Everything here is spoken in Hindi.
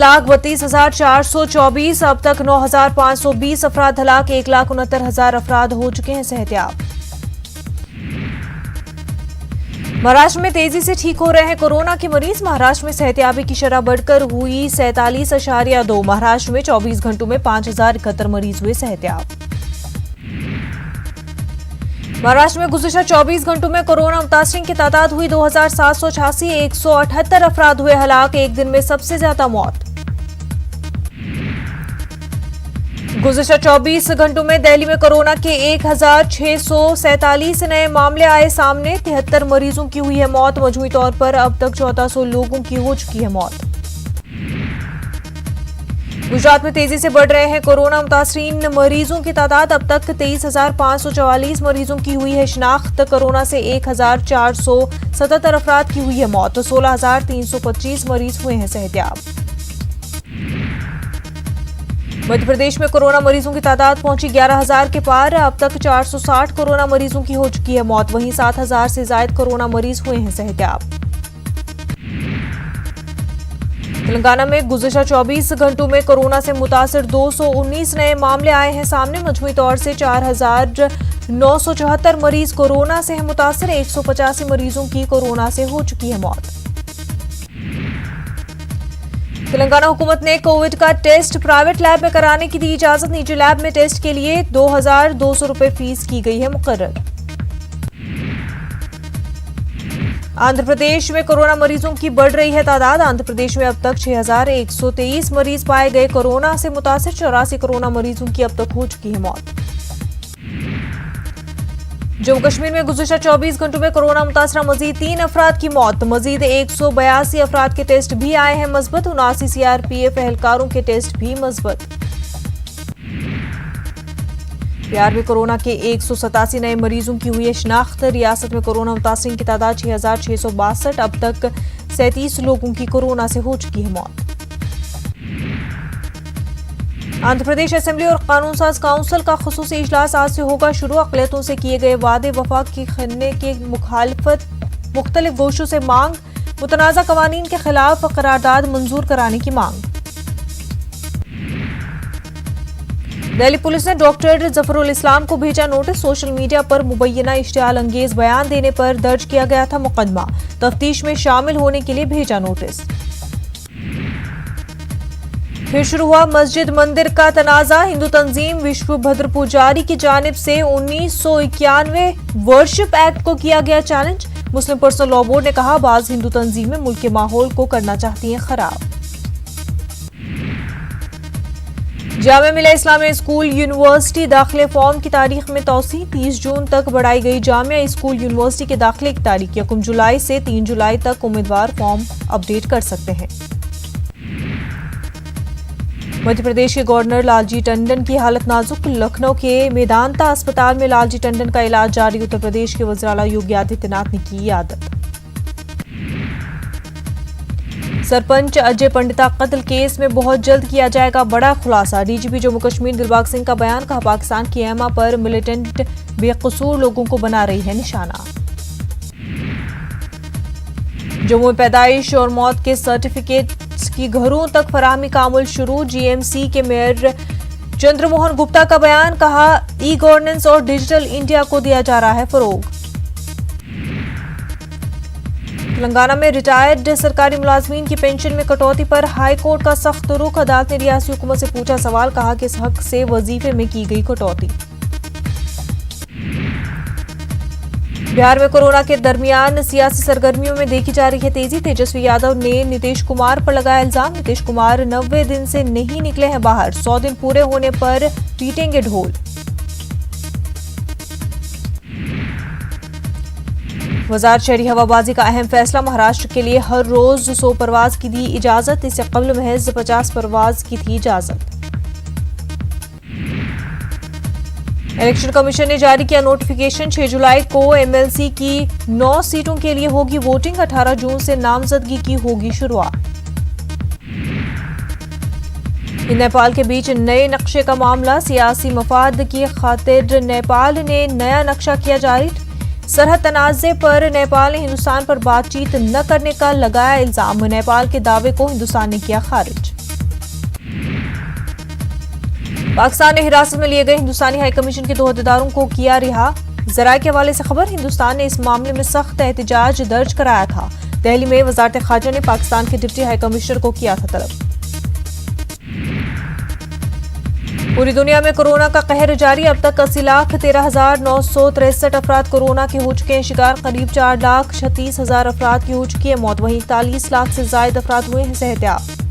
1,32,424 अब तक 9,520 अफराद हलाक, 1,69,000 अफराद हो चुके हैं सेहतियाब। महाराष्ट्र में तेजी से ठीक हो रहे हैं कोरोना के मरीज। महाराष्ट्र में सेहतियाबी की शरह बढ़कर हुई 47.2। महाराष्ट्र में 24 घंटों में 5,071 मरीज हुए सेहतियाब। महाराष्ट्र में गुज़िश्ता 24 घंटों में कोरोना मुतासरीन की तादाद हुई 2,786, 178 अफराद हुए हलाक, एक दिन में सबसे ज्यादा मौत। गुज़िश्ता 24 घंटों में दिल्ली में कोरोना के 1,647 नए मामले आए सामने, 73 मरीजों की हुई है मौत। मजमूई तौर पर अब तक 1400 लोगों की हो चुकी है मौत। गुजरात में तेजी से बढ़ रहे हैं कोरोना मुतासरीन मरीजों की तादाद, अब तक 23,544 मरीजों की हुई है शिनाख्त। कोरोना से 1,477 अफराद की हुई है मौत, तो 16,325 मरीज हुए हैं सेहतियाब। मध्य प्रदेश में कोरोना मरीजों की तादाद पहुंची 11,000 के पार, अब तक 460 कोरोना मरीजों की हो चुकी है मौत। वहीं 7,000 से ज्यादा कोरोना मरीज हुए हैं सेहतियाब। तेलंगाना में गुज़िश्ता 24 घंटों में कोरोना से मुतासिर 219 नए मामले आए हैं सामने। मजमूई तौर से 4,974 मरीज कोरोना से हैं मुतासिर, 185 मरीजों की कोरोना से हो चुकी है मौत। तेलंगाना हुकूमत ने कोविड का टेस्ट प्राइवेट लैब में कराने की दी इजाजत। निजी लैब में टेस्ट के लिए 2,200 रुपए फीस की गई है मुकर्रर। आंध्र प्रदेश में कोरोना मरीजों की बढ़ रही है तादाद। आंध्र प्रदेश में अब तक 6,123 मरीज पाए गए कोरोना से मुतासिर, 84 कोरोना मरीजों की अब तक हो चुकी है मौत। जम्मू कश्मीर में गुज़िश्ता 24 घंटों में कोरोना मुतासरा मजीद 3 अफराद की मौत। मजीद 182 अफराद के टेस्ट भी आए हैं मस्बत। 79 CRPF एहलकारों के टेस्ट भी मस्बत। बिहार में कोरोना के 187 नए मरीजों की हुई है शिनाख्त। रियासत में कोरोना मुतासरीन की तादाद 6,662, अब तक 37 लोगों की कोरोना से हो चुकी है मौत। आंध्र प्रदेश असेंबली और कानून साज काउंसिल का खुसूसी इजलास आज से होगा शुरू। अक़लियतों से किए गए वादे वफा की करने की मुखालफत, मुख्तलिफ गोशों से मांग, मुतनाज़ा कवानीन के खिलाफ करारदाद मंजूर कराने की मांग। दिल्ली पुलिस ने डॉक्टर जफरुल इस्लाम को भेजा नोटिस। सोशल मीडिया पर मुबैना इश्तियाल अंगेज बयान देने पर दर्ज किया गया था मुकदमा। तफ्तीश में शामिल होने के लिए भेजा नोटिस। फिर शुरू हुआ मस्जिद मंदिर का तनाजा। हिंदू तंजीम विश्व भद्र पुजारी की जानिब से 1991 वर्शिप एक्ट को किया गया चैलेंज। मुस्लिम पर्सनल लॉ बोर्ड ने कहा, बाज हिंदू तंजीमें मुल्क के माहौल को करना चाहती हैं खराब। जामिया मिलिया इस्लामिया स्कूल यूनिवर्सिटी दाखिले फॉर्म की तारीख में तौसी। 30 जून तक बढ़ाई गई जामिया स्कूल यूनिवर्सिटी के दाखिले की तारीख 1 जुलाई से 3 जुलाई तक उम्मीदवार फॉर्म अपडेट कर सकते हैं। मध्य प्रदेश के गवर्नर लालजी टंडन की हालत नाजुक। लखनऊ के मेदांता अस्पताल में लालजी टंडन का इलाज जारी। उत्तर प्रदेश के वज़ीर आला योगी आदित्यनाथ ने की आदत। सरपंच अजय पंडिता कत्ल केस में बहुत जल्द किया जाएगा बड़ा खुलासा। डीजीपी जम्मू कश्मीर दिलबाग सिंह का बयान, कहा पाकिस्तान की एमा पर मिलिटेंट बेकसूर लोगों को बना रही है निशाना। जम्मू में पैदाइश और मौत के सर्टिफिकेट की घरों तक फराहमी का अमल शुरू। जीएमसी के मेयर चंद्रमोहन गुप्ता का बयान, कहा ई गवर्नेंस और डिजिटल इंडिया को दिया जा रहा है फरोग। तेलंगाना में रिटायर्ड सरकारी मुलाजमीन की पेंशन में कटौती पर हाई कोर्ट का सख्त रुख। अदालत ने रियासती हुकूमत से पूछा सवाल, कहा कि इस हक से वजीफे में की गई कटौती। बिहार में कोरोना के दरमियान सियासी सरगर्मियों में देखी जा रही है तेजी। तेजस्वी यादव ने नीतीश कुमार पर लगाया इल्जाम। नीतीश कुमार 90 दिन से नहीं निकले हैं बाहर, 100 दिन पूरे होने पर पीटेंगे ढोल। वजारत शहरी हवाबाजी का अहम फैसला। महाराष्ट्र के लिए हर रोज 100 परवाज की दी इजाजत। इससे कबल महज 50 परवाज की थी इजाजत। इलेक्शन कमीशन ने जारी किया नोटिफिकेशन। 6 जुलाई को एमएलसी की 9 सीटों के लिए होगी वोटिंग। 18 जून से नामजदगी की होगी शुरुआत। नेपाल के बीच नए नक्शे का मामला। सियासी मफाद की खातिर नेपाल ने नया नक्शा किया जारी। सरहद तनाज़े पर नेपाल ने हिंदुस्तान पर बातचीत न करने का लगाया इल्जाम। नेपाल के दावे को हिंदुस्तान ने किया खारिज। पाकिस्तान ने हिरासत में लिए गए हिंदुस्तानी हाई कमीशन के 2 अहदेदारों को किया रिहा। जराये के हवाले से खबर, हिंदुस्तान ने इस मामले में सख्त एहतजाज दर्ज कराया था। दिल्ली में वजारत खारजा ने पाकिस्तान के डिप्टी हाई कमिश्नर को किया था तलब। पूरी दुनिया में कोरोना का कहर जारी, अब तक 80,13,963 अफराद कोरोना के हो चुके हैं शिकार। करीब 4,36,000 अफराद की हो चुकी है मौत। वहीं 41 लाख से ज्यादा अफराद हुए हैं सेहतयाब।